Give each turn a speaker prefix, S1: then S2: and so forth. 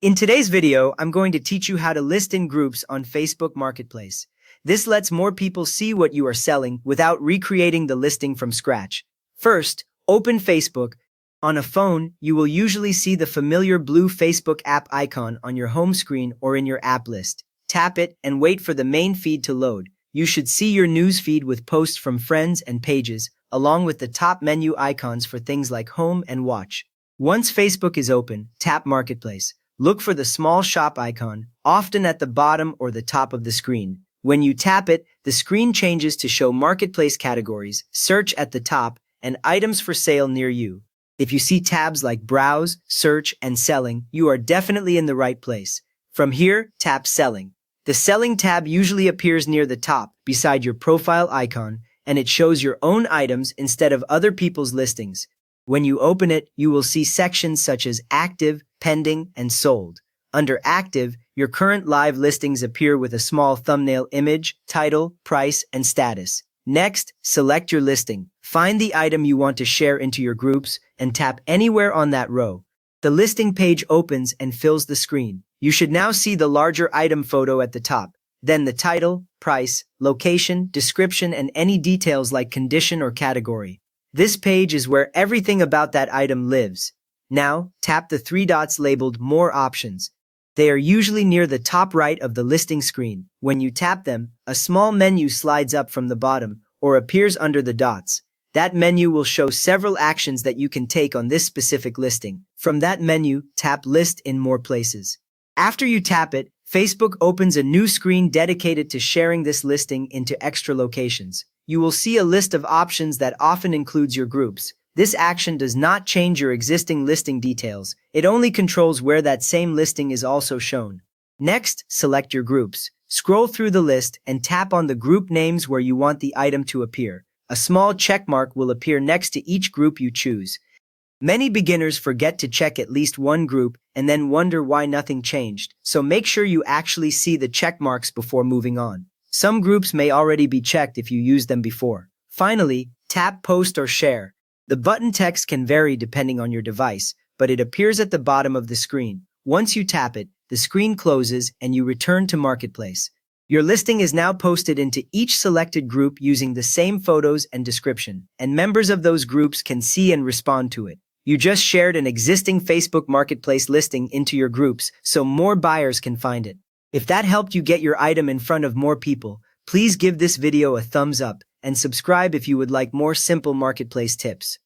S1: In today's video, I'm going to teach you how to list in groups on Facebook Marketplace. This lets more people see what you are selling without recreating the listing from scratch. First, open Facebook. On a phone, you will usually see the familiar blue Facebook app icon on your home screen or in your app list. Tap it and wait for the main feed to load. You should see your news feed with posts from friends and pages, along with the top menu icons for things like home and watch. Once Facebook is open, tap Marketplace. Look for the small shop icon, often at the bottom or the top of the screen. When you tap it, the screen changes to show marketplace categories, search at the top, and items for sale near you. If you see tabs like Browse, Search, and Selling, you are definitely in the right place. From here, tap Selling. The Selling tab usually appears near the top, beside your profile icon, and it shows your own items instead of other people's listings. When you open it, you will see sections such as Active, Pending, and Sold. Under Active, your current live listings appear with a small thumbnail image, title, price, and status. Next, select your listing. Find the item you want to share into your groups and tap anywhere on that row. The listing page opens and fills the screen. You should now see the larger item photo at the top, then the title, price, location, description, and any details like condition or category. This page is where everything about that item lives. Now, tap the three dots labeled More Options. They are usually near the top right of the listing screen. When you tap them, a small menu slides up from the bottom or appears under the dots. That menu will show several actions that you can take on this specific listing. From that menu, tap List in More Places. After you tap it, Facebook opens a new screen dedicated to sharing this listing into extra locations. You will see a list of options that often includes your groups. This action does not change your existing listing details. It only controls where that same listing is also shown. Next, select your groups. Scroll through the list and tap on the group names where you want the item to appear. A small check mark will appear next to each group you choose. Many beginners forget to check at least one group and then wonder why nothing changed, so make sure you actually see the check marks before moving on. Some groups may already be checked if you used them before. Finally, tap Post or Share. The button text can vary depending on your device, but it appears at the bottom of the screen. Once you tap it, the screen closes and you return to Marketplace. Your listing is now posted into each selected group using the same photos and description, and members of those groups can see and respond to it. You just shared an existing Facebook Marketplace listing into your groups so more buyers can find it. If that helped you get your item in front of more people, please give this video a thumbs up and subscribe if you would like more simple marketplace tips.